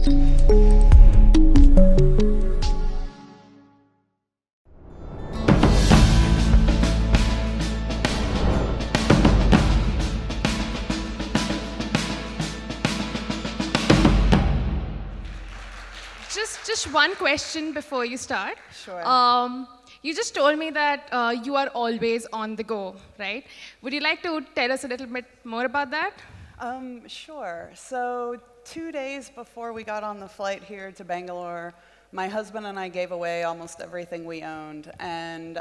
Just one question before you start. Sure. You just told me that you are always on the go, right? Would you like to tell us a little bit more about that? Sure. So 2 days before we got on the flight here to Bangalore, my husband and I gave away almost everything we owned. And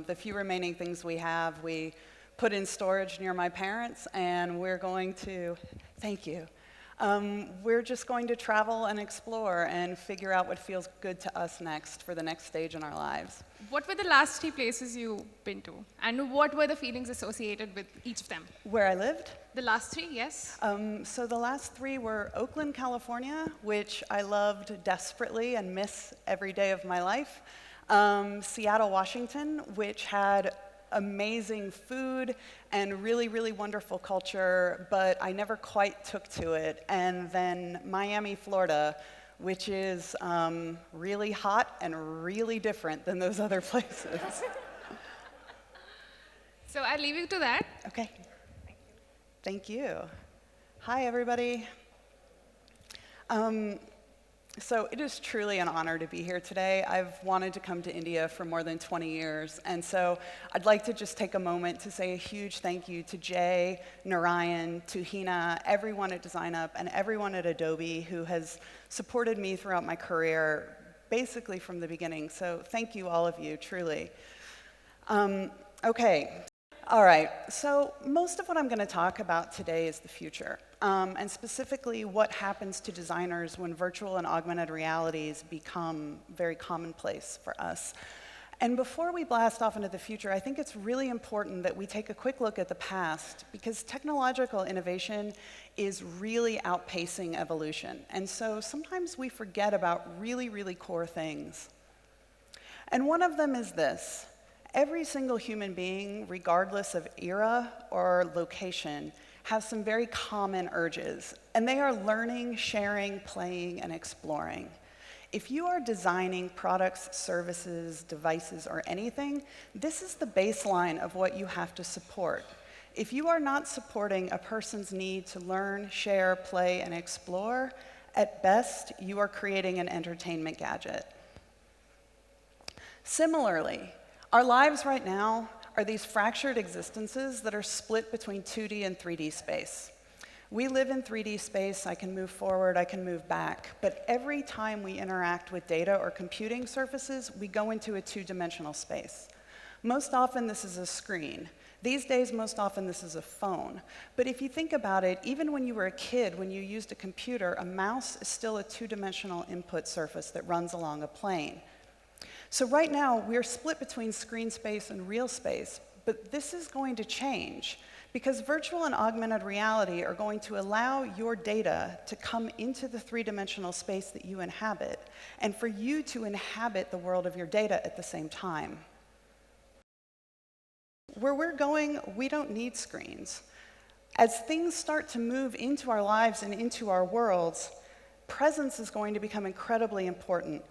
the few remaining things we have, we put in storage near my parents, and we're going to, thank you. We're just going to travel and explore and figure out what feels good to us next for the next stage in our lives. What were the last 3 places you've been to? And what were the feelings associated with each of them? Where I lived? The last 3, yes. So the last 3 were Oakland, California, which I loved desperately and miss every day of my life. Seattle, Washington, which had amazing food and really, really wonderful culture, but I never quite took to it. And then Miami, Florida, which is really hot and really different than those other places. So I'll leave you to that. Okay. Thank you. Hi, everybody. So it is truly an honor to be here today. I've wanted to come to India for more than 20 years, and so I'd like to just take a moment to say a huge thank you to Jay, Narayan, Tuhina, everyone at DesignUp, and everyone at Adobe who has supported me throughout my career, basically from the beginning. So thank you, all of you, truly. Okay. All right, so most of what I'm going to talk about today is the future, and specifically what happens to designers when virtual and augmented realities become very commonplace for us. And before we blast off into the future, I think it's really important that we take a quick look at the past, because technological innovation is really outpacing evolution. And so sometimes we forget about really, really core things. And one of them is this. Every single human being, regardless of era or location, has some very common urges, and they are learning, sharing, playing, and exploring. If you are designing products, services, devices, or anything, this is the baseline of what you have to support. If you are not supporting a person's need to learn, share, play, and explore, at best, you are creating an entertainment gadget. Similarly, our lives right now are these fractured existences that are split between 2D and 3D space. We live in 3D space. I can move forward, I can move back, but every time we interact with data or computing surfaces, we go into a 2-dimensional space. Most often, this is a screen. These days, most often, this is a phone. But if you think about it, even when you were a kid, when you used a computer, a mouse is still a 2-dimensional input surface that runs along a plane. So right now, we're split between screen space and real space, but this is going to change because virtual and augmented reality are going to allow your data to come into the 3-dimensional space that you inhabit, and for you to inhabit the world of your data at the same time. Where we're going, we don't need screens. As things start to move into our lives and into our worlds, presence is going to become incredibly important.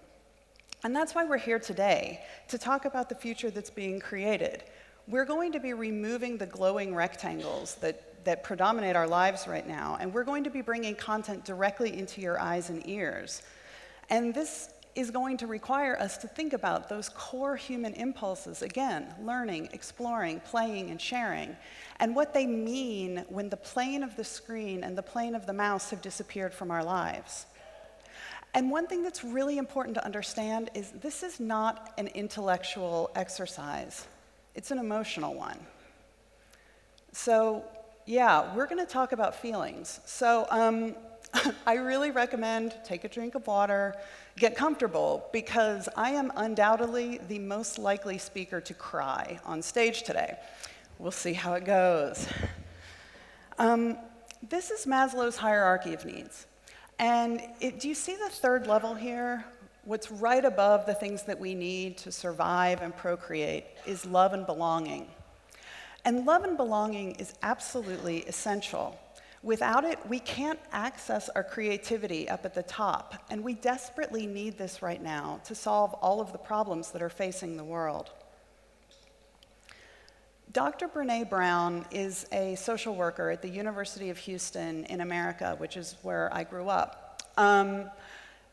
And that's why we're here today, to talk about the future that's being created. We're going to be removing the glowing rectangles that predominate our lives right now, and we're going to be bringing content directly into your eyes and ears. And this is going to require us to think about those core human impulses, again, learning, exploring, playing, and sharing, and what they mean when the plane of the screen and the plane of the mouse have disappeared from our lives. And one thing that's really important to understand is this is not an intellectual exercise. It's an emotional one. So, yeah, we're going to talk about feelings. So I really recommend take a drink of water, get comfortable, because I am undoubtedly the most likely speaker to cry on stage today. We'll see how it goes. This is Maslow's hierarchy of needs. And do you see the 3rd level here? What's right above the things that we need to survive and procreate is love and belonging. And love and belonging is absolutely essential. Without it, we can't access our creativity up at the top, and we desperately need this right now to solve all of the problems that are facing the world. Dr. Brené Brown is a social worker at the University of Houston in America, which is where I grew up.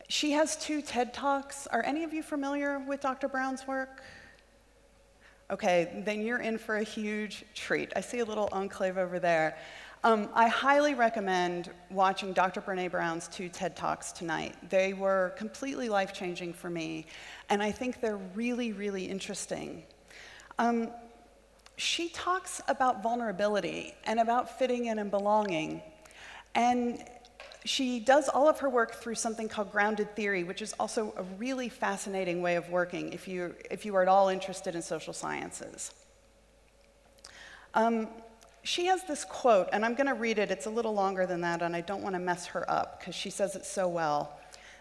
She has 2 TED Talks. Are any of you familiar with Dr. Brown's work? Okay, then you're in for a huge treat. I see a little enclave over there. I highly recommend watching Dr. Brené Brown's 2 TED Talks tonight. They were completely life-changing for me, and I think they're really, really interesting. She talks about vulnerability and about fitting in and belonging, and she does all of her work through something called grounded theory, which is also a really fascinating way of working if you are at all interested in social sciences. She has this quote, and I'm going to read it. It's a little longer than that, and I don't want to mess her up because she says it so well.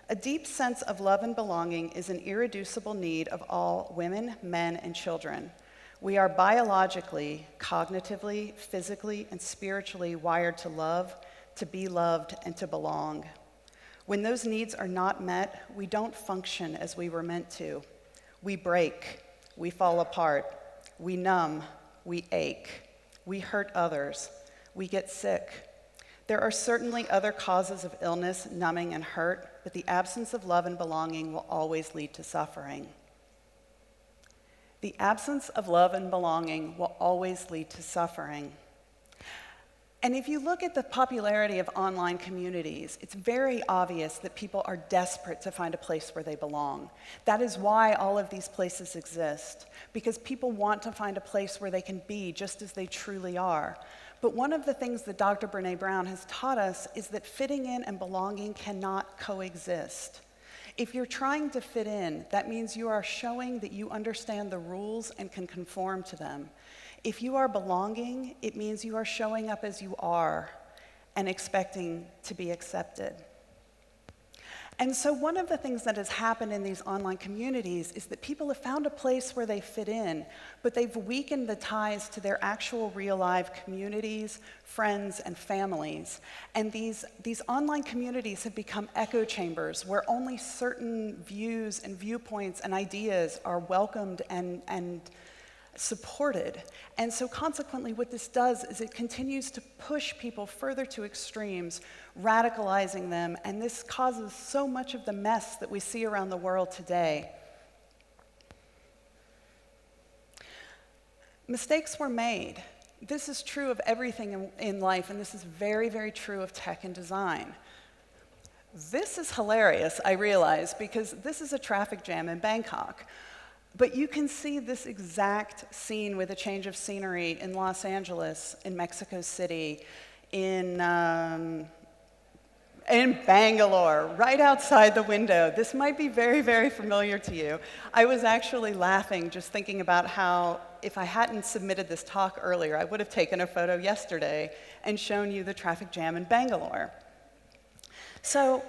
"A deep sense of love and belonging is an irreducible need of all women, men, and children. We are biologically, cognitively, physically, and spiritually wired to love, to be loved, and to belong. When those needs are not met, we don't function as we were meant to. We break, we fall apart, we numb, we ache. We hurt others. We get sick. There are certainly other causes of illness, numbing, and hurt, but the absence of love and belonging will always lead to suffering." The absence of love and belonging will always lead to suffering. And if you look at the popularity of online communities, it's very obvious that people are desperate to find a place where they belong. That is why all of these places exist, because people want to find a place where they can be just as they truly are. But one of the things that Dr. Brené Brown has taught us is that fitting in and belonging cannot coexist. If you're trying to fit in, that means you are showing that you understand the rules and can conform to them. If you are belonging, it means you are showing up as you are and expecting to be accepted. And so one of the things that has happened in these online communities is that people have found a place where they fit in, but they've weakened the ties to their actual real life communities, friends, and families. And these online communities have become echo chambers where only certain views and viewpoints and ideas are welcomed and supported. And so consequently, what this does is it continues to push people further to extremes, radicalizing them, and this causes so much of the mess that we see around the world today. Mistakes were made. This is true of everything in life, and this is very, very true of tech and design. This is hilarious, I realize, because this is a traffic jam in Bangkok. But you can see this exact scene with a change of scenery in Los Angeles, in Mexico City, in Bangalore, right outside the window. This might be very, very familiar to you. I was actually laughing just thinking about how if I hadn't submitted this talk earlier, I would have taken a photo yesterday and shown you the traffic jam in Bangalore. So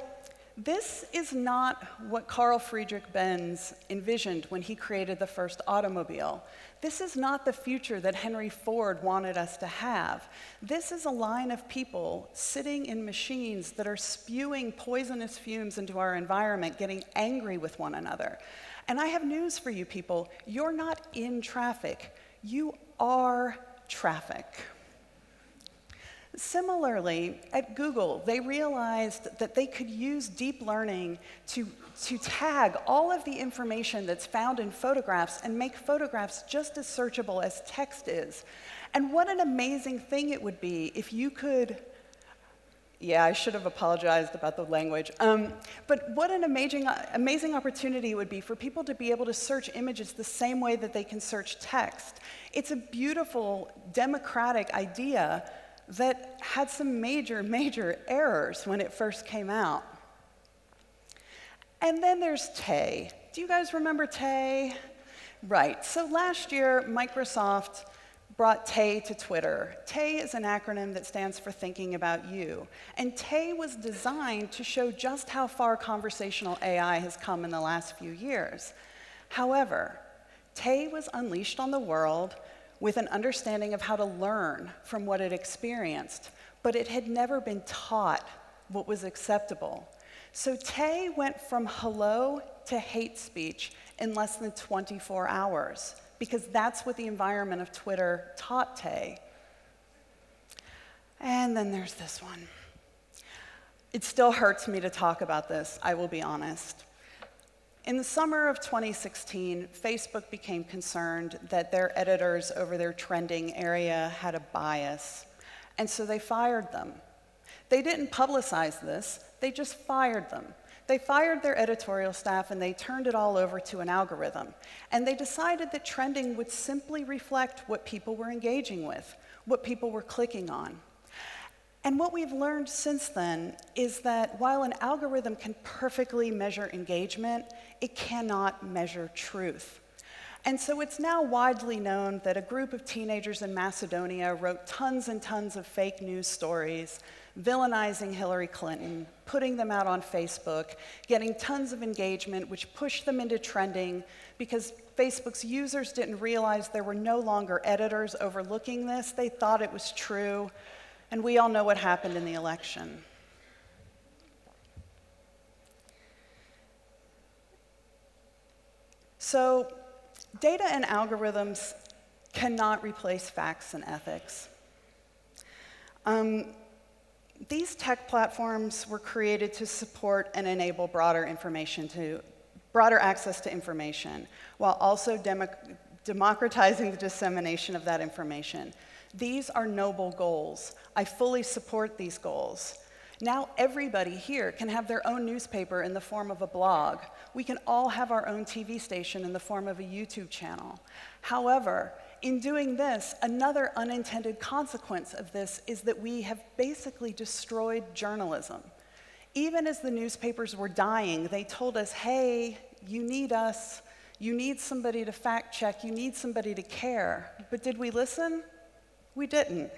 this is not what Carl Friedrich Benz envisioned when he created the first automobile. This is not the future that Henry Ford wanted us to have. This is a line of people sitting in machines that are spewing poisonous fumes into our environment, getting angry with one another. And I have news for you people. You're not in traffic. You are traffic. Similarly, at Google, they realized that they could use deep learning to tag all of the information that's found in photographs and make photographs just as searchable as text is. And what an amazing thing it would be if you could, yeah, I should have apologized about the language, but what an amazing opportunity it would be for people to be able to search images the same way that they can search text. It's a beautiful, democratic idea that had some major, major errors when it first came out. And then there's Tay. Do you guys remember Tay? Right, so last year, Microsoft brought Tay to Twitter. Tay is an acronym that stands for Thinking About You. And Tay was designed to show just how far conversational AI has come in the last few years. However, Tay was unleashed on the world with an understanding of how to learn from what it experienced. but it had never been taught what was acceptable. So Tay went from hello to hate speech in less than 24 hours, because that's what the environment of Twitter taught Tay. And then there's this one. It still hurts me to talk about this, I will be honest. In the summer of 2016, Facebook became concerned that their editors over their trending area had a bias, and so they fired them. They didn't publicize this, they just fired them. They fired their editorial staff and they turned it all over to an algorithm. And they decided that trending would simply reflect what people were engaging with, what people were clicking on. And what we've learned since then is that while an algorithm can perfectly measure engagement, it cannot measure truth. And so it's now widely known that a group of teenagers in Macedonia wrote tons and tons of fake news stories, villainizing Hillary Clinton, putting them out on Facebook, getting tons of engagement, which pushed them into trending because Facebook's users didn't realize there were no longer editors overlooking this. They thought it was true. And we all know what happened in the election. So, data and algorithms cannot replace facts and ethics. These tech platforms were created to support and enable broader access to information, while also democratizing the dissemination of that information. These are noble goals. I fully support these goals. Now everybody here can have their own newspaper in the form of a blog. We can all have our own TV station in the form of a YouTube channel. However, in doing this, another unintended consequence of this is that we have basically destroyed journalism. Even as the newspapers were dying, they told us, hey, you need us, you need somebody to fact check, you need somebody to care. But did we listen? We didn't.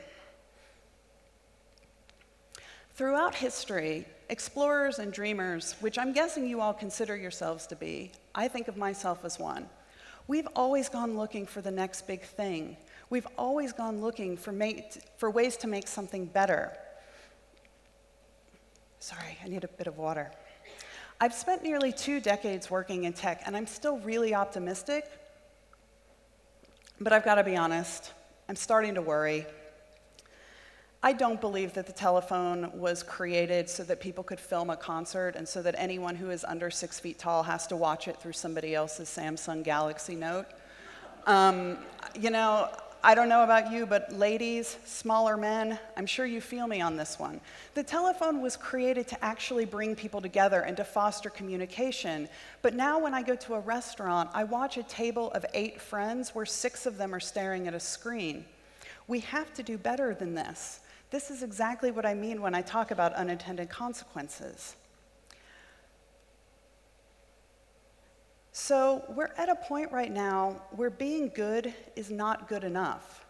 Throughout history, explorers and dreamers, which I'm guessing you all consider yourselves to be, I think of myself as one, we've always gone looking for the next big thing. We've always gone looking for ways to make something better. Sorry, I need a bit of water. I've spent nearly 2 decades working in tech, and I'm still really optimistic, but I've got to be honest, I'm starting to worry. I don't believe that the telephone was created so that people could film a concert and so that anyone who is under 6 feet tall has to watch it through somebody else's Samsung Galaxy Note. You know, I don't know about you, but ladies, smaller men, I'm sure you feel me on this one. The telephone was created to actually bring people together and to foster communication. But now when I go to a restaurant, I watch a table of 8 friends where 6 of them are staring at a screen. We have to do better than this. This is exactly what I mean when I talk about unintended consequences. So we're at a point right now where being good is not good enough.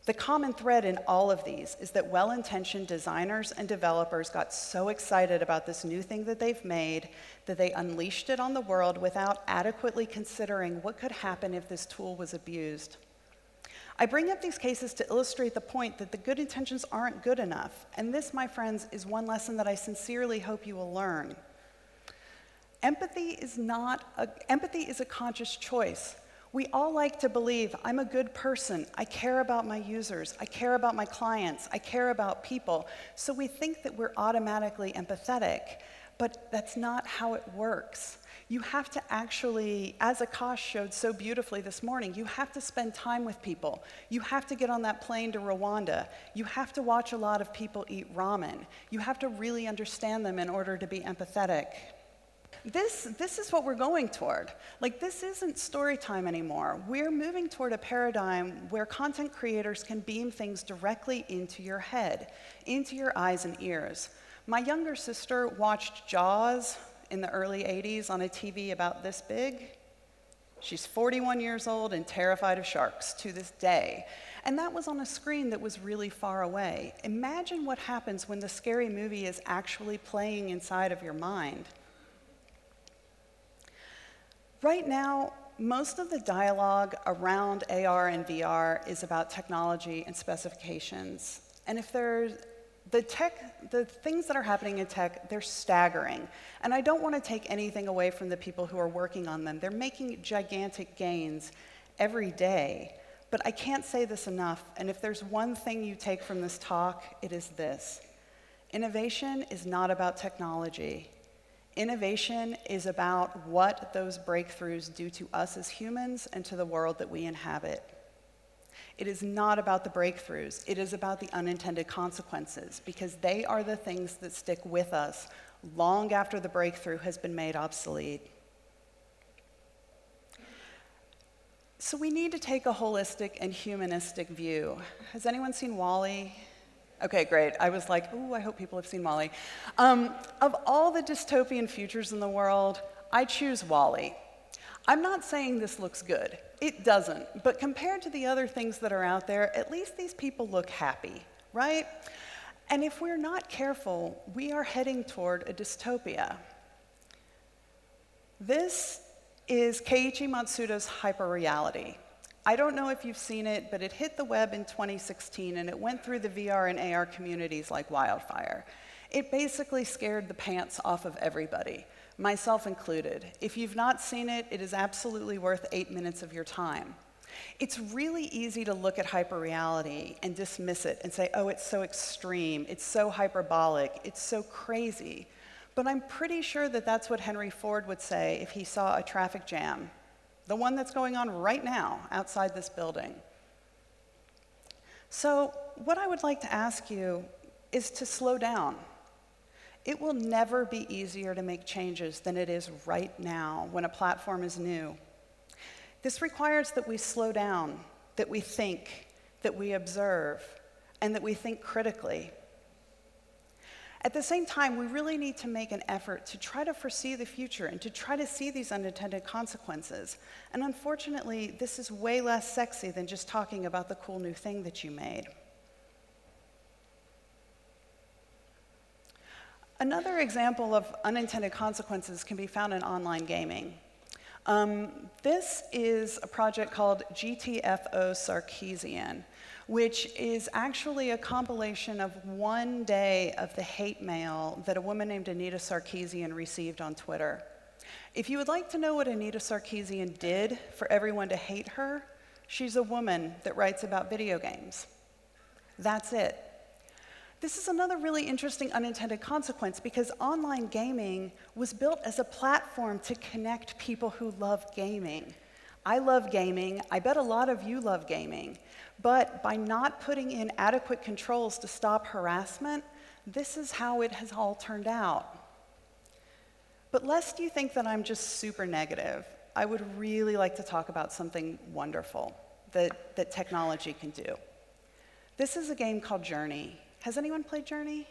The common thread in all of these is that well-intentioned designers and developers got so excited about this new thing that they've made that they unleashed it on the world without adequately considering what could happen if this tool was abused. I bring up these cases to illustrate the point that the good intentions aren't good enough, and this, my friends, is one lesson that I sincerely hope you will learn. Empathy is a conscious choice. We all like to believe, I'm a good person, I care about my users, I care about my clients, I care about people, so we think that we're automatically empathetic, but that's not how it works. You have to actually, as Akash showed so beautifully this morning, you have to spend time with people. You have to get on that plane to Rwanda. You have to watch a lot of people eat ramen. You have to really understand them in order to be empathetic. This is what we're going toward. Like, this isn't story time anymore. We're moving toward a paradigm where content creators can beam things directly into your head, into your eyes and ears. My younger sister watched Jaws in the early 80s on a TV about this big. She's 41 years old and terrified of sharks to this day. And that was on a screen that was really far away. Imagine what happens when the scary movie is actually playing inside of your mind. Right now, most of the dialogue around AR and VR is about technology and specifications. And if the The things that are happening in tech, they're staggering. And I don't want to take anything away from the people who are working on them. They're making gigantic gains every day. But I can't say this enough, and if there's one thing you take from this talk, it is this. Innovation is not about technology. Innovation is about what those breakthroughs do to us as humans and to the world that we inhabit. It is not about the breakthroughs. It is about the unintended consequences, because they are the things that stick with us long after the breakthrough has been made obsolete. So we need to take a holistic and humanistic view. Has anyone seen WALL-E? Okay, great. I was like, ooh, I hope people have seen WALL-E. Of all the dystopian futures in the world, I choose WALL-E. I'm not saying this looks good. It doesn't. But compared to the other things that are out there, at least these people look happy, right? And if we're not careful, we are heading toward a dystopia. This is Keiichi Matsuda's hyperreality. I don't know if you've seen it, but it hit the web in 2016, and it went through the VR and AR communities like wildfire. It basically scared the pants off of everybody, myself included. If you've not seen it, it is absolutely worth 8 minutes of your time. It's really easy to look at hyperreality and dismiss it and say, oh, it's so extreme, it's so hyperbolic, it's so crazy. But I'm pretty sure that that's what Henry Ford would say if he saw a traffic jam, the one that's going on right now outside this building. So what I would like to ask you is to slow down. It will never be easier to make changes than it is right now when a platform is new. This requires that we slow down, that we think, that we observe, and that we think critically. At the same time, we really need to make an effort to try to foresee the future and to try to see these unintended consequences. And unfortunately, this is way less sexy than just talking about the cool new thing that you made. Another example of unintended consequences can be found in online gaming. This is a project called GTFO Sarkeesian, which is actually a compilation of one day of the hate mail that a woman named Anita Sarkeesian received on Twitter. If you would like to know what Anita Sarkeesian did for everyone to hate her, she's a woman that writes about video games. That's it. This is another really interesting unintended consequence because online gaming was built as a platform to connect people who love gaming. I love gaming. I bet a lot of you love gaming. But by not putting in adequate controls to stop harassment, this is how it has all turned out. But lest you think that I'm just super negative, I would really like to talk about something wonderful that technology can do. This is a game called Journey. Has anyone played Journey?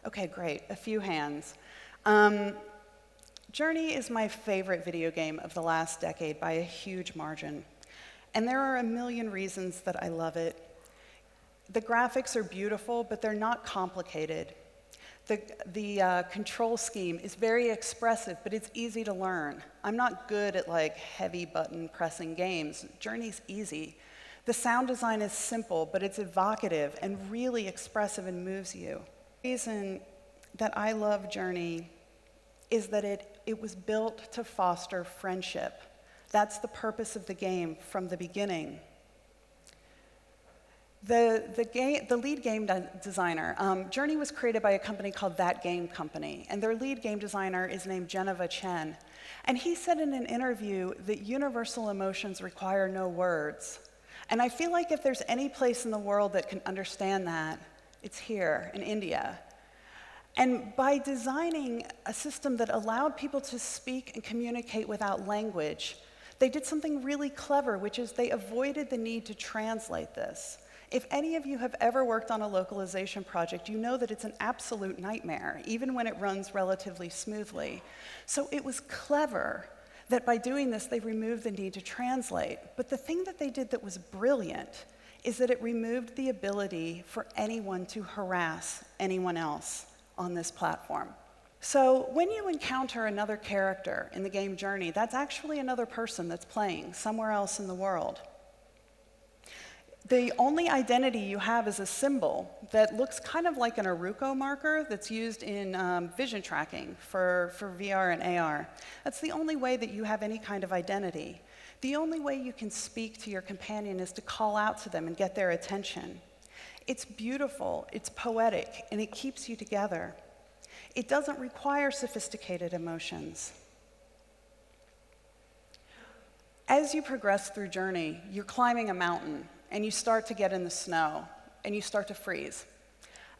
Okay, great, a few hands. Journey is my favorite video game of the last decade by a huge margin. And there are a million reasons that I love it. The graphics are beautiful, but they're not complicated. The control scheme is very expressive, but it's easy to learn. I'm not good at like heavy button pressing games. Journey's easy. The sound design is simple, but it's evocative and really expressive and moves you. The reason that I love Journey is that it was built to foster friendship. That's the purpose of the game from the beginning. The lead game designer, Journey was created by a company called That Game Company, and their lead game designer is named Geneva Chen. And he said in an interview that universal emotions require no words. And I feel like if there's any place in the world that can understand that, it's here in India. And by designing a system that allowed people to speak and communicate without language, they did something really clever, which is they avoided the need to translate this. If any of you have ever worked on a localization project, you know that it's an absolute nightmare, even when it runs relatively smoothly. So it was clever that by doing this, they removed the need to translate. But the thing that they did that was brilliant is that it removed the ability for anyone to harass anyone else on this platform. So when you encounter another character in the game Journey, that's actually another person that's playing somewhere else in the world. The only identity you have is a symbol that looks kind of like an Aruco marker that's used in vision tracking for VR and AR. That's the only way that you have any kind of identity. The only way you can speak to your companion is to call out to them and get their attention. It's beautiful, it's poetic, and it keeps you together. It doesn't require sophisticated emotions. As you progress through Journey, you're climbing a mountain, and you start to get in the snow, and you start to freeze.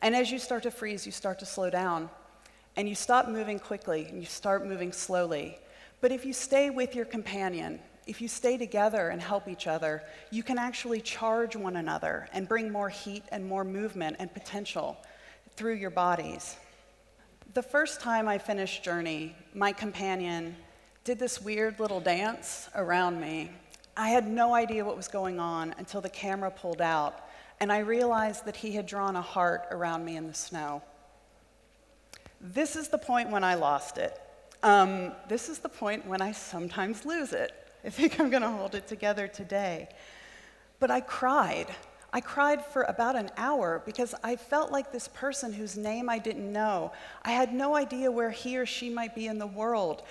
And as you start to freeze, you start to slow down, and you stop moving quickly, and you start moving slowly. But if you stay with your companion, if you stay together and help each other, you can actually charge one another and bring more heat and more movement and potential through your bodies. The first time I finished Journey, my companion did this weird little dance around me. I had no idea what was going on until the camera pulled out, and I realized that he had drawn a heart around me in the snow. This is the point when I lost it. This is the point when I sometimes lose it. I think I'm going to hold it together today. But I cried. I cried for about an hour because I felt like this person whose name I didn't know. I had no idea where he or she might be in the world.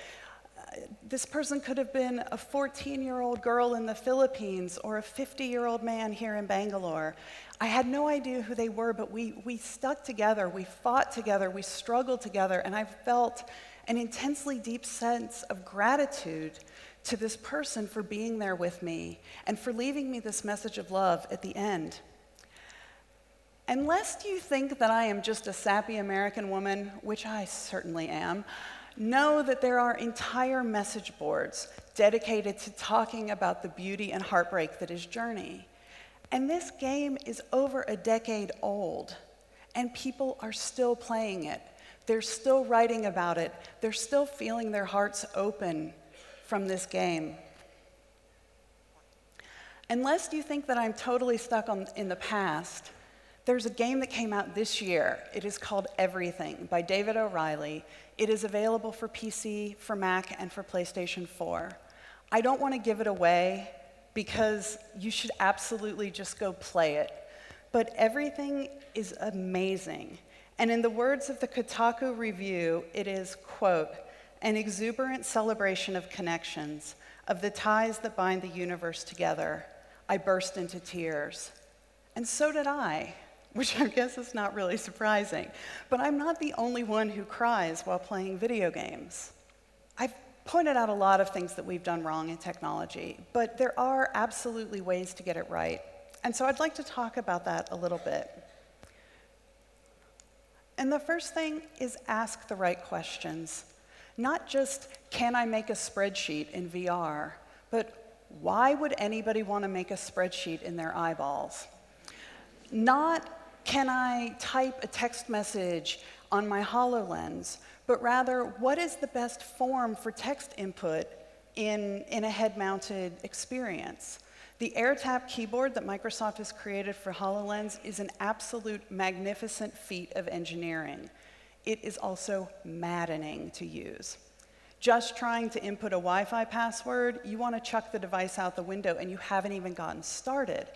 This person could have been a 14-year-old girl in the Philippines or a 50-year-old man here in Bangalore. I had no idea who they were, but we stuck together, we fought together, we struggled together, and I felt an intensely deep sense of gratitude to this person for being there with me and for leaving me this message of love at the end. And lest you think that I am just a sappy American woman, which I certainly am, know that there are entire message boards dedicated to talking about the beauty and heartbreak that is Journey. And this game is over a decade old, and people are still playing it. They're still writing about it. They're still feeling their hearts open from this game. Unless you think that I'm totally stuck in the past, there's a game that came out this year. It is called Everything by David O'Reilly. It is available for PC, for Mac, and for PlayStation 4. I don't want to give it away because you should absolutely just go play it. But Everything is amazing. And in the words of the Kotaku review, it is, quote, an exuberant celebration of connections, of the ties that bind the universe together. I burst into tears. And so did I, which I guess is not really surprising. But I'm not the only one who cries while playing video games. I've pointed out a lot of things that we've done wrong in technology, but there are absolutely ways to get it right. And so I'd like to talk about that a little bit. And the first thing is ask the right questions. Not just, can I make a spreadsheet in VR, but why would anybody want to make a spreadsheet in their eyeballs? Not, can I type a text message on my HoloLens, but rather, what is the best form for text input in a head-mounted experience? The AirTap keyboard that Microsoft has created for HoloLens is an absolute magnificent feat of engineering. It is also maddening to use. Just trying to input a Wi-Fi password, you want to chuck the device out the window and you haven't even gotten started.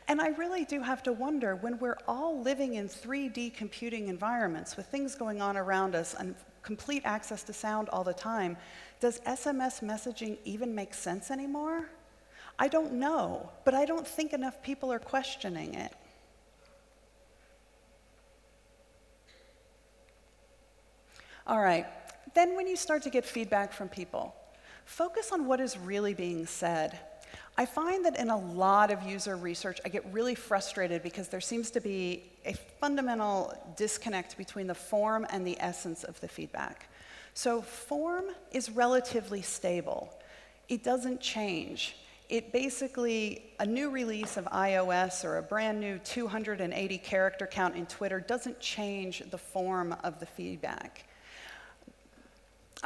And I really do have to wonder, when we're all living in 3D computing environments with things going on around us and complete access to sound all the time, does SMS messaging even make sense anymore? I don't know, but I don't think enough people are questioning it. All right, then when you start to get feedback from people, focus on what is really being said. I find that in a lot of user research, I get really frustrated because there seems to be a fundamental disconnect between the form and the essence of the feedback. So form is relatively stable. It doesn't change. It basically, a new release of iOS or a brand new 280 character count in Twitter doesn't change the form of the feedback.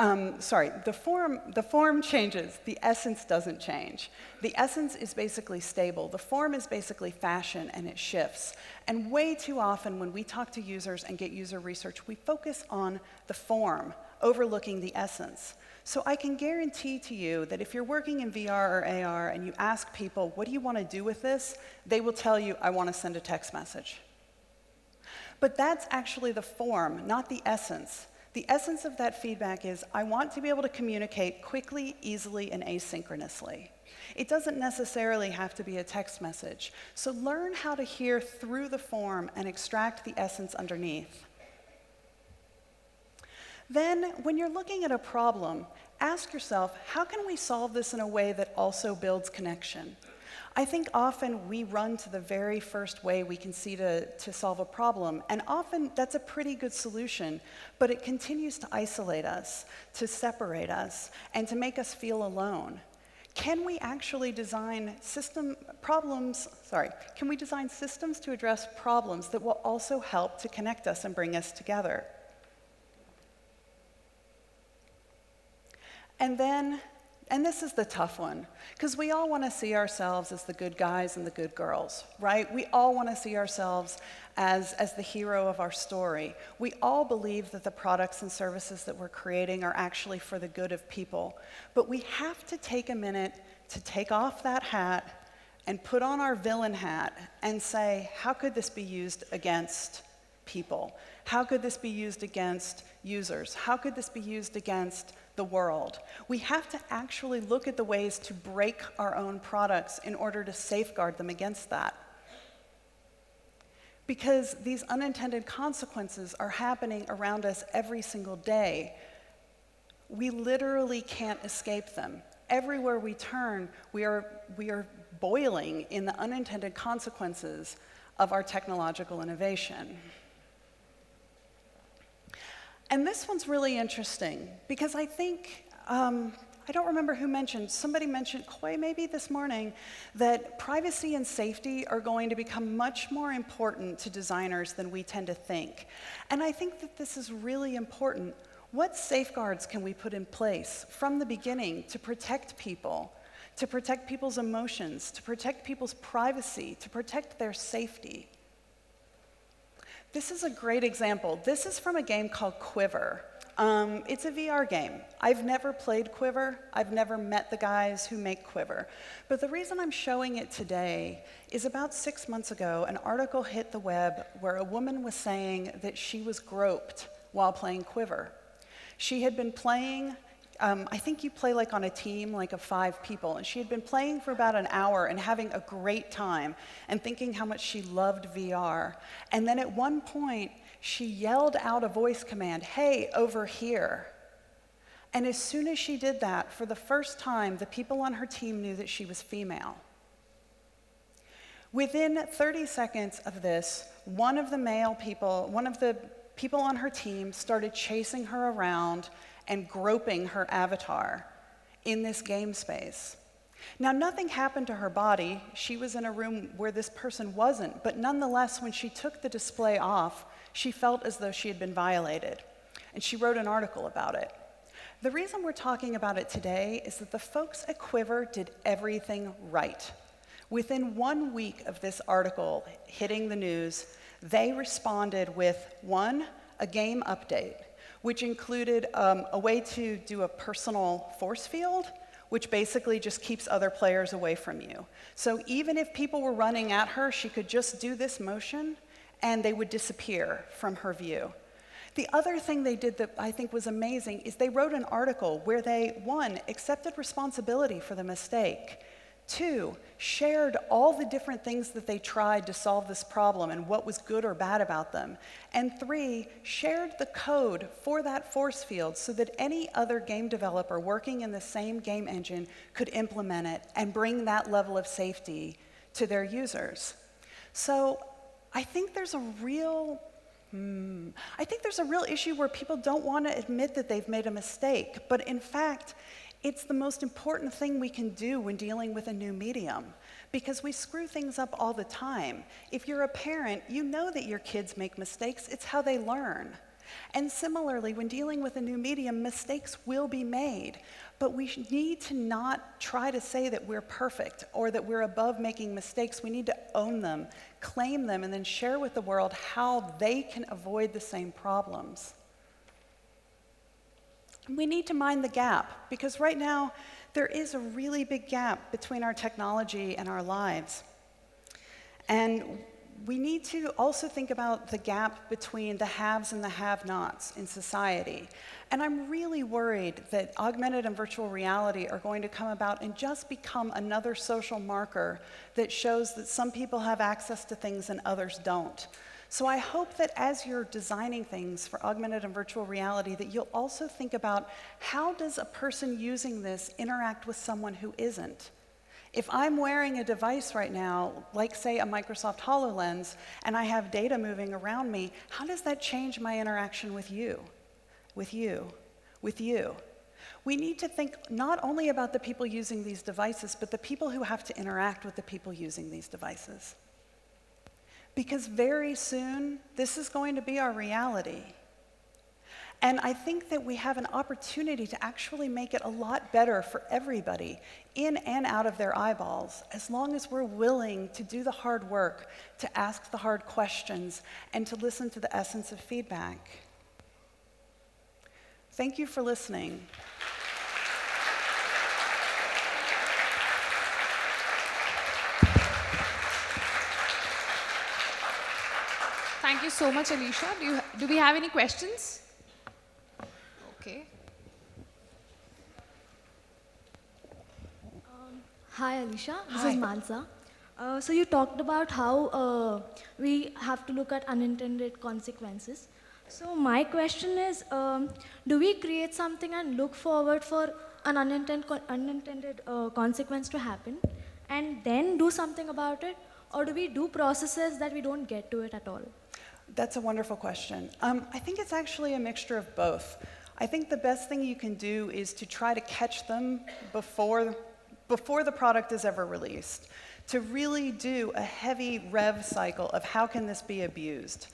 The form changes, the essence doesn't change. The essence is basically stable. The form is basically fashion, and it shifts. And way too often when we talk to users and get user research, we focus on the form, overlooking the essence. So I can guarantee to you that if you're working in VR or AR and you ask people, what do you want to do with this? They will tell you, I want to send a text message. But that's actually the form, not the essence. The essence of that feedback is, I want to be able to communicate quickly, easily, and asynchronously. It doesn't necessarily have to be a text message. So learn how to hear through the form and extract the essence underneath. Then, when you're looking at a problem, ask yourself, how can we solve this in a way that also builds connection? I think often we run to the very first way we can see to solve a problem, and often that's a pretty good solution, but it continues to isolate us, to separate us, and to make us feel alone. Can we actually design systems to address problems that will also help to connect us and bring us together? And this is the tough one, because we all want to see ourselves as the good guys and the good girls, right? We all want to see ourselves as the hero of our story. We all believe that the products and services that we're creating are actually for the good of people. But we have to take a minute to take off that hat and put on our villain hat and say, how could this be used against people? How could this be used against users? How could this be used against the world? We have to actually look at the ways to break our own products in order to safeguard them against that. Because these unintended consequences are happening around us every single day. We literally can't escape them. Everywhere we turn, we are boiling in the unintended consequences of our technological innovation. And this one's really interesting, because I think, I don't remember who mentioned, somebody mentioned, Koi maybe this morning, that privacy and safety are going to become much more important to designers than we tend to think. And I think that this is really important. What safeguards can we put in place from the beginning to protect people, to protect people's emotions, to protect people's privacy, to protect their safety? This is a great example. This is from a game called Quiver. It's a VR game. I've never played Quiver. I've never met the guys who make Quiver. But the reason I'm showing it today is about 6 months ago, an article hit the web where a woman was saying that she was groped while playing Quiver. She had been playing, I think you play like on a team, like of 5 people, and she had been playing for about an hour and having a great time and thinking how much she loved VR. And then at one point, she yelled out a voice command, "Hey, over here." And as soon as she did that, for the first time, the people on her team knew that she was female. Within 30 seconds of this, one of the people on her team started chasing her around and groping her avatar in this game space. Now, nothing happened to her body. She was in a room where this person wasn't, but nonetheless, when she took the display off, she felt as though she had been violated, and she wrote an article about it. The reason we're talking about it today is that the folks at Quiver did everything right. Within 1 week of this article hitting the news, they responded with, 1, a game update, which included a way to do a personal force field, which basically just keeps other players away from you. So even if people were running at her, she could just do this motion, and they would disappear from her view. The other thing they did that I think was amazing is they wrote an article where they, 1, accepted responsibility for the mistake, 2, shared all the different things that they tried to solve this problem and what was good or bad about them, and 3, shared the code for that force field so that any other game developer working in the same game engine could implement it and bring that level of safety to their users. So I think there's a real issue where people don't want to admit that they've made a mistake, but in fact, it's the most important thing we can do when dealing with a new medium, because we screw things up all the time. If you're a parent, you know that your kids make mistakes. It's how they learn. And similarly, when dealing with a new medium, mistakes will be made. But we need to not try to say that we're perfect or that we're above making mistakes. We need to own them, claim them, and then share with the world how they can avoid the same problems. We need to mind the gap, because right now there is a really big gap between our technology and our lives. And we need to also think about the gap between the haves and the have-nots in society. And I'm really worried that augmented and virtual reality are going to come about and just become another social marker that shows that some people have access to things and others don't. So I hope that as you're designing things for augmented and virtual reality, that you'll also think about, how does a person using this interact with someone who isn't? If I'm wearing a device right now, like say a Microsoft HoloLens, and I have data moving around me, how does that change my interaction with you, with you, with you? We need to think not only about the people using these devices, but the people who have to interact with the people using these devices. Because very soon, this is going to be our reality. And I think that we have an opportunity to actually make it a lot better for everybody, in and out of their eyeballs, as long as we're willing to do the hard work, to ask the hard questions, and to listen to the essence of feedback. Thank you for listening. Thank you so much, Alysha. Do we have any questions? Okay. Hi, Alysha. This Hi. is Mansa. So you talked about how we have to look at unintended consequences. So my question is, do we create something and look forward for an unintended consequence to happen, and then do something about it? Or do we do processes that we don't get to it at all? That's a wonderful question. I think it's actually a mixture of both. I think the best thing you can do is to try to catch them before the product is ever released, to really do a heavy rev cycle of how can this be abused.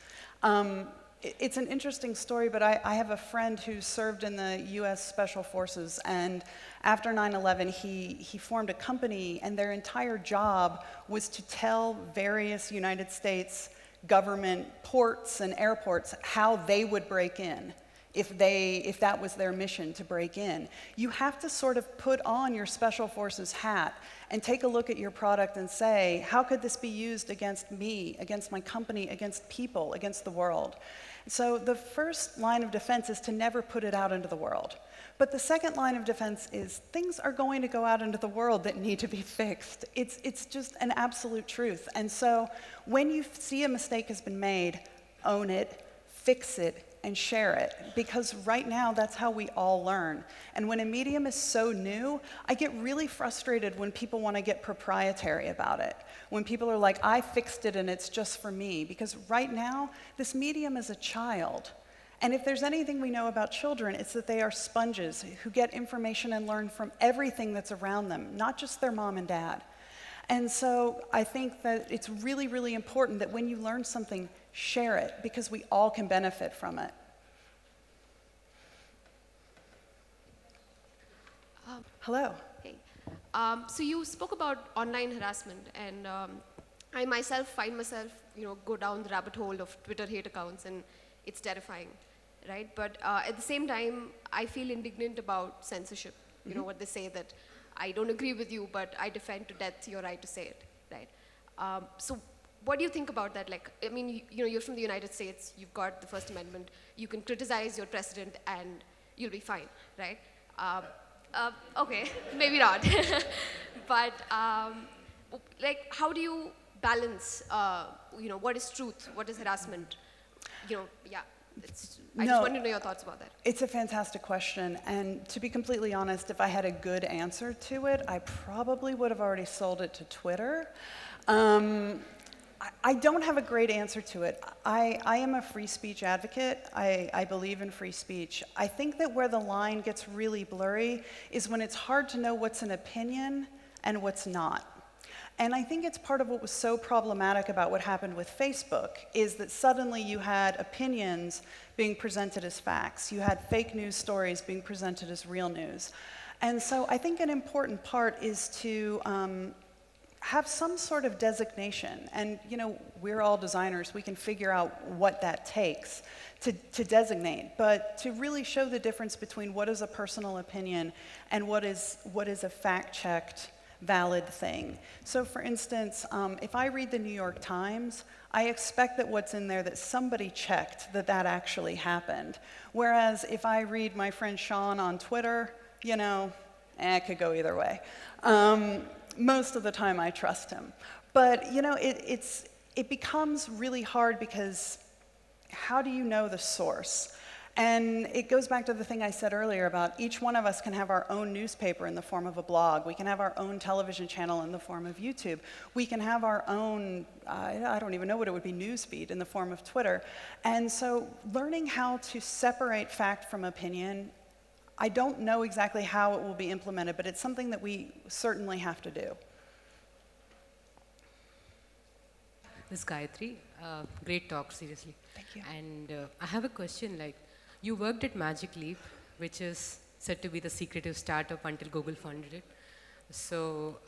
It's an interesting story, but I have a friend who served in the US Special Forces, and after 9/11, he formed a company, and their entire job was to tell various United States government ports and airports how they would break in if that was their mission, to break in. You have to sort of put on your Special Forces hat and take a look at your product and say, how could this be used against me, against my company, against people, against the world? So the first line of defense is to never put it out into the world. But the second line of defense is, things are going to go out into the world that need to be fixed. It's just an absolute truth. And so when you see a mistake has been made, own it, fix it, and share it. Because right now, that's how we all learn. And when a medium is so new, I get really frustrated when people want to get proprietary about it. When people are like, I fixed it and it's just for me. Because right now, this medium is a child. And if there's anything we know about children, it's that they are sponges who get information and learn from everything that's around them, not just their mom and dad. And so I think that it's really, really important that when you learn something, share it, because we all can benefit from it. Hello. Hey. So you spoke about online harassment, and I myself find myself, go down the rabbit hole of Twitter hate accounts, and it's terrifying, right? But at the same time, I feel indignant about censorship. You know what they say, that I don't agree with you, but I defend to death your right to say it, right? So what do you think about that? Like, I mean, you're from the United States, you've got the First Amendment, you can criticize your president and you'll be fine, right? Okay, maybe not. But like, how do you balance, what is truth, what is harassment? Yeah, I just want to know your thoughts about that. It's a fantastic question, and to be completely honest, if I had a good answer to it, I probably would have already sold it to Twitter. I don't have a great answer to it. I am a free speech advocate. I believe in free speech. I think that where the line gets really blurry is when it's hard to know what's an opinion and what's not. And I think it's part of what was so problematic about what happened with Facebook, is that suddenly you had opinions being presented as facts. You had fake news stories being presented as real news. And so I think an important part is to have some sort of designation. And we're all designers. We can figure out what that takes to designate. But to really show the difference between what is a personal opinion and what is a fact-checked, valid thing. So for instance, if I read the New York Times, I expect that what's in there that somebody checked that actually happened. Whereas if I read my friend Sean on Twitter, it could go either way. Most of the time I trust him. But it becomes really hard because how do you know the source? And it goes back to the thing I said earlier about each one of us can have our own newspaper in the form of a blog. We can have our own television channel in the form of YouTube. We can have our own, I don't even know what it would be, newsfeed in the form of Twitter. And so learning how to separate fact from opinion, I don't know exactly how it will be implemented, but it's something that we certainly have to do. This is Gayatri. Great talk, seriously. Thank you. And I have a question, you worked at Magic Leap, which is said to be the secretive startup until Google funded it. So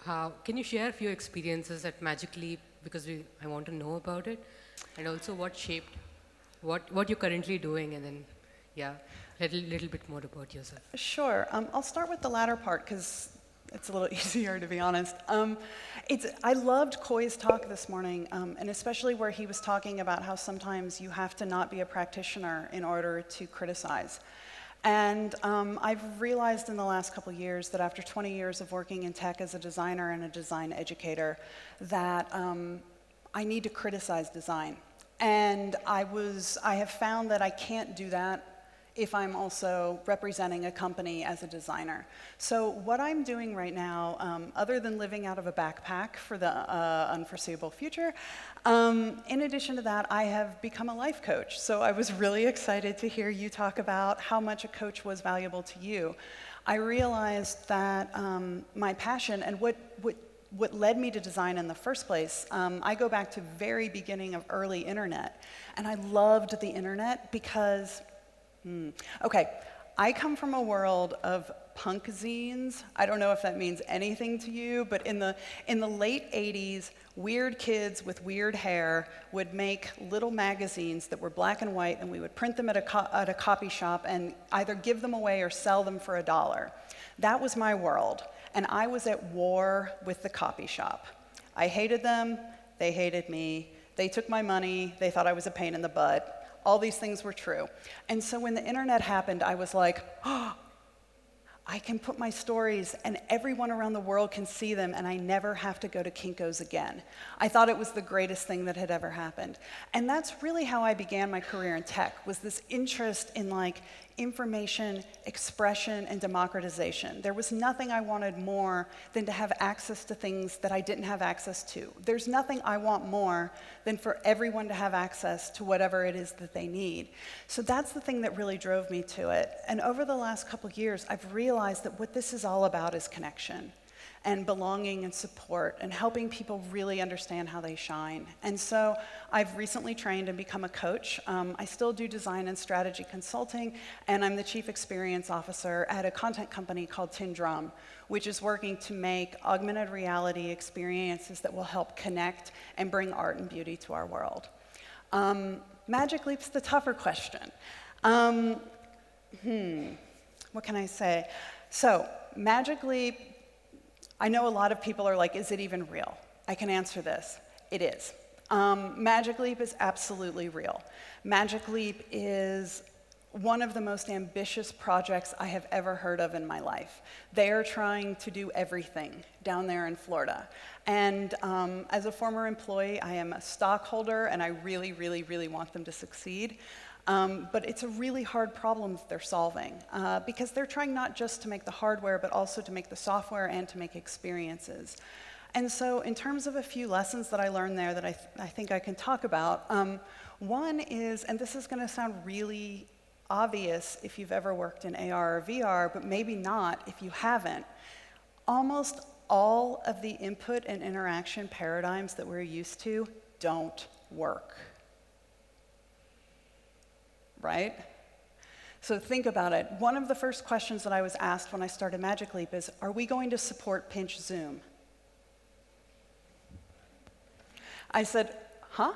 can you share a few experiences at Magic Leap, because I want to know about it, and also what shaped what you're currently doing, and then, a little bit more about yourself. Sure. I'll start with the latter part, because it's a little easier, to be honest. I loved Koi's talk this morning, and especially where he was talking about how sometimes you have to not be a practitioner in order to criticize. And I've realized in the last couple of years that after 20 years of working in tech as a designer and a design educator, that I need to criticize design. And I have found that I can't do that if I'm also representing a company as a designer. So what I'm doing right now, other than living out of a backpack for the unforeseeable future, in addition to that, I have become a life coach. So I was really excited to hear you talk about how much a coach was valuable to you. I realized that my passion and what led me to design in the first place, I go back to very beginning of early internet. And I loved the internet because okay, I come from a world of punk zines. I don't know if that means anything to you, but in the late 80s, weird kids with weird hair would make little magazines that were black and white, and we would print them at a copy shop and either give them away or sell them for $1. That was my world, and I was at war with the copy shop. I hated them, they hated me, they took my money, they thought I was a pain in the butt. All these things were true. And so when the internet happened, I was like, oh, I can put my stories and everyone around the world can see them and I never have to go to Kinko's again. I thought it was the greatest thing that had ever happened. And that's really how I began my career in tech, was this interest in information, expression, and democratization. There was nothing I wanted more than to have access to things that I didn't have access to. There's nothing I want more than for everyone to have access to whatever it is that they need. So that's the thing that really drove me to it. And over the last couple of years, I've realized that what this is all about is connection and belonging and support and helping people really understand how they shine. And so I've recently trained and become a coach. I still do design and strategy consulting, and I'm the chief experience officer at a content company called Tin Drum, which is working to make augmented reality experiences that will help connect and bring art and beauty to our world. Magic Leap's the tougher question. What can I say? So, Magic Leap, I know a lot of people are like, is it even real? I can answer this. It is. Magic Leap is absolutely real. Magic Leap is one of the most ambitious projects I have ever heard of in my life. They are trying to do everything down there in Florida. And as a former employee, I am a stockholder, and I really, really, really want them to succeed. But it's a really hard problem that they're solving because they're trying not just to make the hardware, but also to make the software and to make experiences. And so in terms of a few lessons that I learned there that I think I can talk about, one is, and this is going to sound really obvious if you've ever worked in AR or VR, but maybe not if you haven't, almost all of the input and interaction paradigms that we're used to don't work. Right? So think about it. One of the first questions that I was asked when I started Magic Leap is, are we going to support pinch zoom? I said, huh?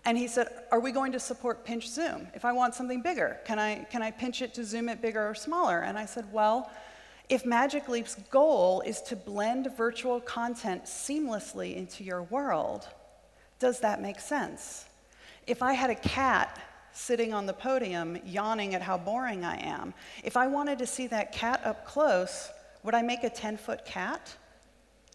And he said, are we going to support pinch zoom? If I want something bigger, can I pinch it to zoom it bigger or smaller? And I said, well, if Magic Leap's goal is to blend virtual content seamlessly into your world, does that make sense? If I had a cat sitting on the podium yawning at how boring I am, if I wanted to see that cat up close, would I make a 10-foot cat?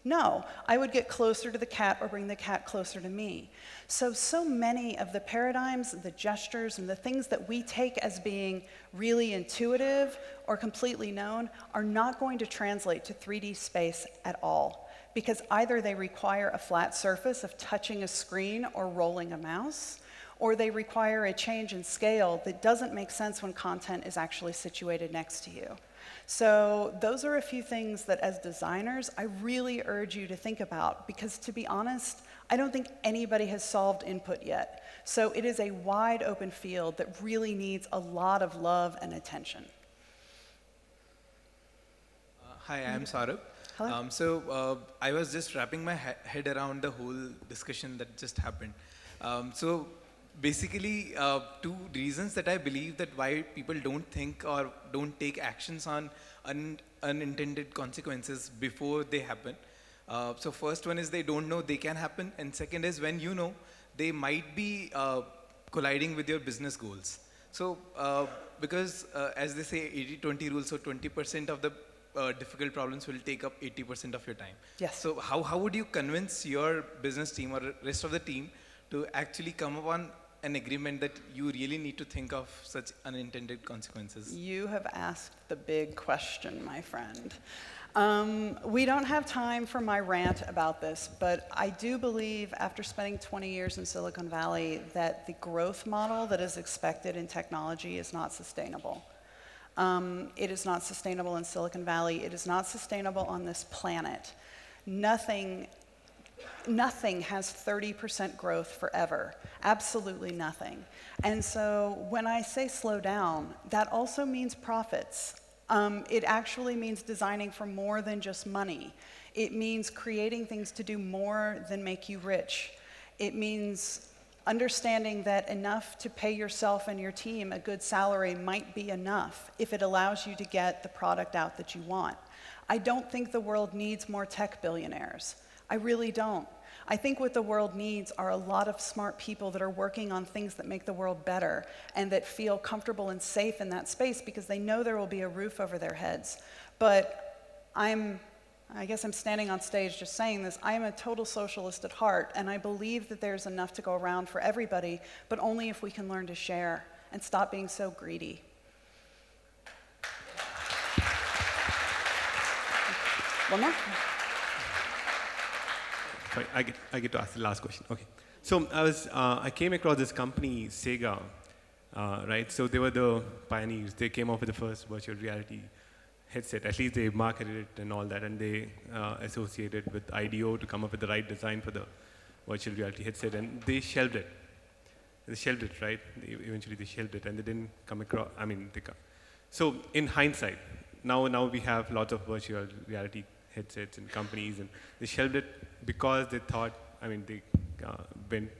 No, I would get closer to the cat or bring the cat closer to me. So many of the paradigms, the gestures, and the things that we take as being really intuitive or completely known are not going to translate to 3D space at all, because either they require a flat surface of touching a screen or rolling a mouse, or they require a change in scale that doesn't make sense when content is actually situated next to you. So those are a few things that as designers, I really urge you to think about, because to be honest, I don't think anybody has solved input yet. So it is a wide open field that really needs a lot of love and attention. Hi, I'm Saurabh. Hello. I was just wrapping my head around the whole discussion that just happened. So basically, two reasons that I believe that why people don't think or don't take actions on unintended consequences before they happen. So first one is they don't know they can happen, and second is when you know, they might be colliding with your business goals. So because as they say 80-20 rule, so 20% of the difficult problems will take up 80% of your time. Yes. So how would you convince your business team or rest of the team to actually come upon an agreement that you really need to think of such unintended consequences? You have asked the big question, my friend. We don't have time for my rant about this, but I do believe, after spending 20 years in Silicon Valley, that the growth model that is expected in technology is not sustainable. It is not sustainable in Silicon Valley. It is not sustainable on this planet. Nothing has 30% growth forever. Absolutely nothing. And so when I say slow down, that also means profits. It actually means designing for more than just money. It means creating things to do more than make you rich. It means understanding that enough to pay yourself and your team a good salary might be enough if it allows you to get the product out that you want. I don't think the world needs more tech billionaires. I really don't. I think what the world needs are a lot of smart people that are working on things that make the world better and that feel comfortable and safe in that space because they know there will be a roof over their heads. But I guess I'm standing on stage just saying this, I am a total socialist at heart, and I believe that there's enough to go around for everybody, but only if we can learn to share and stop being so greedy. One more? Sorry, I get to ask the last question. Okay. So I came across this company, Sega, right? So they were the pioneers. They came up with the first virtual reality headset. At least they marketed it and all that, and they associated with IDEO to come up with the right design for the virtual reality headset, and they shelved it. They shelved it, right? Eventually they shelved it, and they didn't come across. So in hindsight, now we have lots of virtual reality headsets and companies, and they shelved it because they thought, they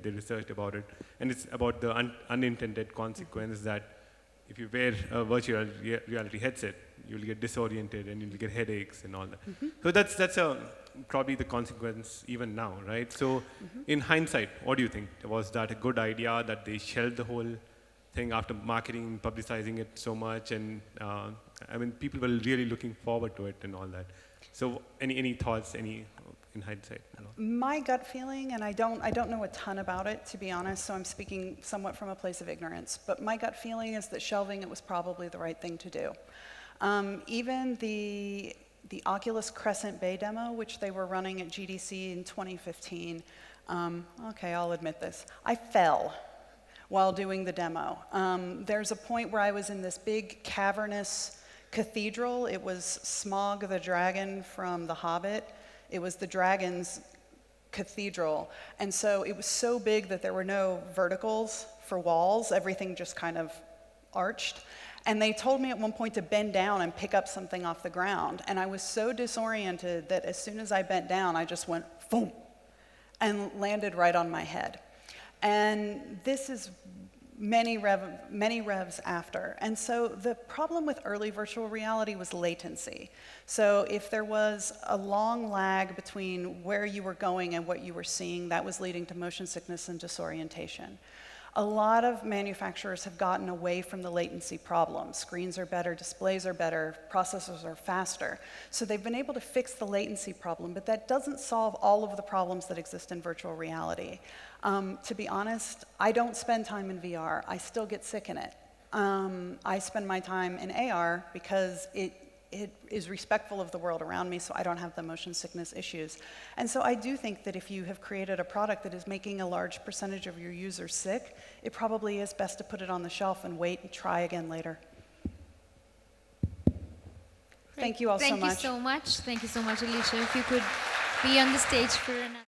researched about it, and it's about the unintended consequence that if you wear a virtual reality headset, you'll get disoriented and you'll get headaches and all that. Mm-hmm. So that's probably the consequence even now, right? So in hindsight, what do you think? Was that a good idea that they shelved the whole thing after marketing, publicizing it so much, and people were really looking forward to it and all that. So any thoughts, in hindsight? My gut feeling, and I don't know a ton about it, to be honest, so I'm speaking somewhat from a place of ignorance, but my gut feeling is that shelving it was probably the right thing to do. Even the Oculus Crescent Bay demo, which they were running at GDC in 2015, okay, I'll admit this, I fell while doing the demo. There's a point where I was in this big cavernous cathedral. It was Smaug the dragon from The Hobbit. It was the dragon's cathedral. And so it was so big that there were no verticals for walls. Everything just kind of arched. And they told me at one point to bend down and pick up something off the ground. And I was so disoriented that as soon as I bent down, I just went, boom, and landed right on my head. And this is many revs after. And so the problem with early virtual reality was latency. So if there was a long lag between where you were going and what you were seeing, that was leading to motion sickness and disorientation. A lot of manufacturers have gotten away from the latency problem. Screens are better, displays are better, processors are faster. So they've been able to fix the latency problem, but that doesn't solve all of the problems that exist in virtual reality. To be honest, I don't spend time in VR. I still get sick in it. I spend my time in AR because it is respectful of the world around me, so I don't have the motion sickness issues. And so I do think that if you have created a product that is making a large percentage of your users sick, it probably is best to put it on the shelf and wait and try again later. Thank you all so much. Thank you so much. Thank you so much, Alysha. If you could be on the stage for another.